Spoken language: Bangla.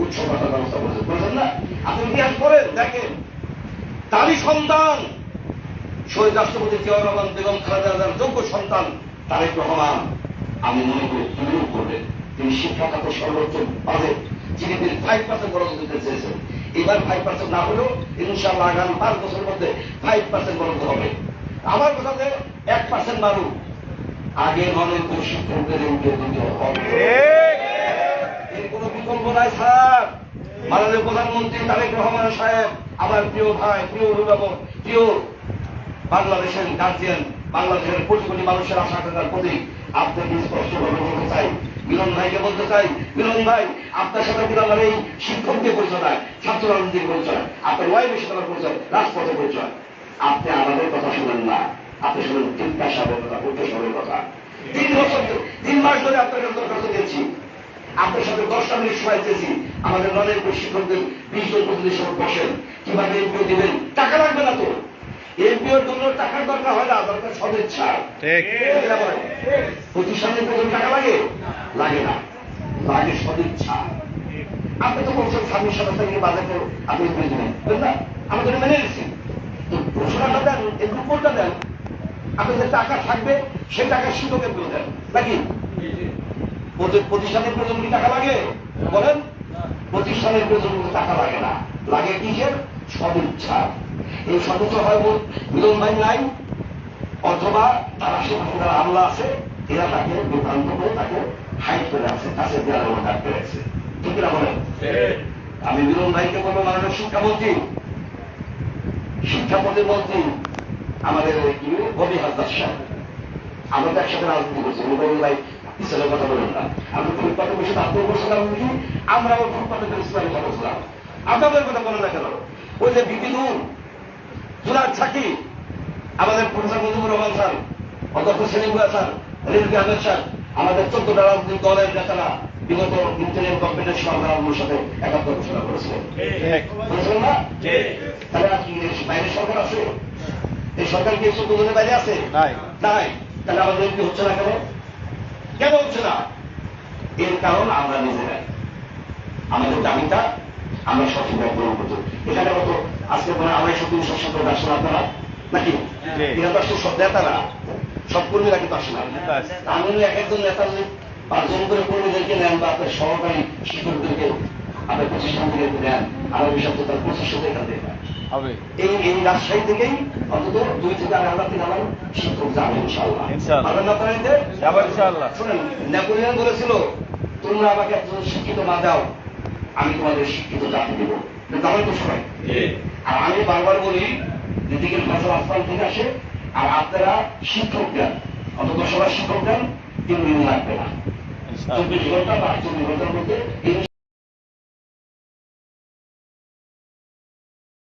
উচ্চ ভাতার ব্যবস্থা করেছেন, বলছেন না? আপনি ইতিহাস করেন, দেখেন তারই সন্তান শহীদ রাষ্ট্রপতি জিয়াউর রহমান বেগম খালেদা জিয়ার যোগ্য সন্তান তারেক রহমান। আমি মনে করি তুমিও করবেন। তিনি শিক্ষা খাতে সর্বোচ্চ বাজেট জিডিপির 5% বরাদ্দ দিতে চেয়েছেন। এবার 5% না হলেও ইনশাআল্লাহ আগামী 5 বছরের মধ্যে 5% বরাদ্দ হবে। আমার কথাতে 1% বাড়ুক, আগে মনে করি শিক্ষকদের দিতে হবে। এর কোন বিকল্প নাই স্যার। মাননীয় প্রধানমন্ত্রী তারেক রহমান সাহেব, আমার প্রিয় ভাই, প্রিয় অভিভাবক, প্রিয় বাংলাদেশের গার্জিয়ান, বাংলাদেশের কোটি কোটি মানুষের আশা আকাঙ্ক্ষার প্রতীক, আপনাকে স্পষ্টভাবে বলতে চাই, মিলন ভাইকে বলতে চাই, মিলন ভাই আপনার সাথে কিন্তু আমার এই শিক্ষককে পরিচয় নয়, ছাত্র রাজনীতির পরিচয়, আপনার ওয়াইফের সাথে আমার পরিচয়, রাজপথে পরিচয়। আপনি আমাদের কথা শুনেন না, আপনি শুনেন চিন্তা সাহেবের কথা, উচ্চ সাহেবের কথা। 3 মাস ধরে আপনার কাছে দরখাস্ত দিয়েছি, আপনার সাথে 10টা মিনিট সময় চেয়েছি। আমাদের নলের শিক্ষকদের 20 জন প্রতিনিধি সহ বসেন, কিভাবে এমপিও দিবেন, টাকা লাগবে না তো। এমপিওর জন্য টাকার দরকার হয় না, দরকার সদিচ্ছা। প্রতিষ্ঠানের প্রয়োজন টাকা লাগে, লাগে না, লাগে সদিচ্ছা। আপনি তো বলছেন 26 থেকে বাজেটে আপনি করে দেবেন, বুঝলেন না? আমরা তো মেনে নিচ্ছি, ঘোষণাটা দেন, এই রিপোর্টটা দেন। আপনাদের টাকা থাকবে, সেই টাকা শিক্ষকের করে দেন নাকি? প্রতিষ্ঠানের প্রয়োজন কি টাকা লাগে? বলেন, প্রতিষ্ঠানের প্রয়োজন টাকা লাগে না, লাগে কিসের? সদিচ্ছা। এই সদিচ্ছা হয় মিলন ভাই নাই, অথবা তার আশেপাশে যারা আমলা আছে, এরা তাকে বিভ্রান্ত করে তাকে হাইট করে আছে, কাছে দেওয়ার ডাক পেরেছে। ঠিক না বলেন? আমি মিলন ভাইকে বলবো, মাননীয় শিক্ষামন্ত্রী, শিক্ষা প্রতিমন্ত্রী আমাদের ববি হাসদার সাহেব, আমরা তো একসাথে রাজনীতি করছি। মিলন ভাই ইসলামের কথা বলেন না, আমি ফুটপাতে বসে আত্মীয় করছিলাম, আমরাও ফুটপাতে ইসলামের কথা বলছিলাম। আপনাদের কথা বলেন না কেন? ওই যে বিপিনুর জুনার ছাকি, আমাদের প্রফেসর মুজিবুর রহমান স্যার, অধ্যক্ষ সেলিমুল্লাহ স্যার, রেজবি আহমেদ স্যার, আমাদের 14টা রাজনৈতিক দলের নেতারা বিগত ইন্টারিয়াম গভর্নমেন্টের সরকারের সাথে একাত্ম ঘোষণা করেছিলেন, বলেছিলেন না? তাহলে আর কি বাইরের সরকার আছে? এই সরকার কি 14 জনের বাইরে আছে? নাই। তাহলে আমাদের কি হচ্ছে না কেন? কেন হচ্ছে না? এর কারণ আমরা নিজেরাই আমাদের দাবিটা আমরা সঠিকভাবে পূরণ করতে। এখানে মতো আজকে মনে হয় 250-300 আসেন আপনারা নাকি? এরা তো আসলে সব নেতারা, সব কর্মীরা কিন্তু আসে না। আমি একজন নেতা 5 জন করে কর্মীদেরকে নেন, বা আপনার সহকারী শিক্ষকদেরকে আপনার প্রতিষ্ঠান থেকে নেন, আমার বিষয় তো তার 2500 এখান থেকে এই রাজশাহী থেকেই অন্তত 2 থেকে 3,000 শিক্ষক যাবে ইনশাআল্লাহ। শুনেন, নেপোলিয়ন বলেছিল, তোমরা আমাকে একজন শিক্ষিত মা দাও, আমি তোমাদের শিক্ষিত জাতি দেব। তাহলে তো সবাই। আর আমি বারবার বলি, দিদিকে ফসল আসমান থেকে আসে, আর আপনারা শিক্ষক দেন, অন্তত সবাই শিক্ষক দেন, 3 দিন লাগবে না, 24 ঘন্টা বা 48 ঘন্টার মধ্যে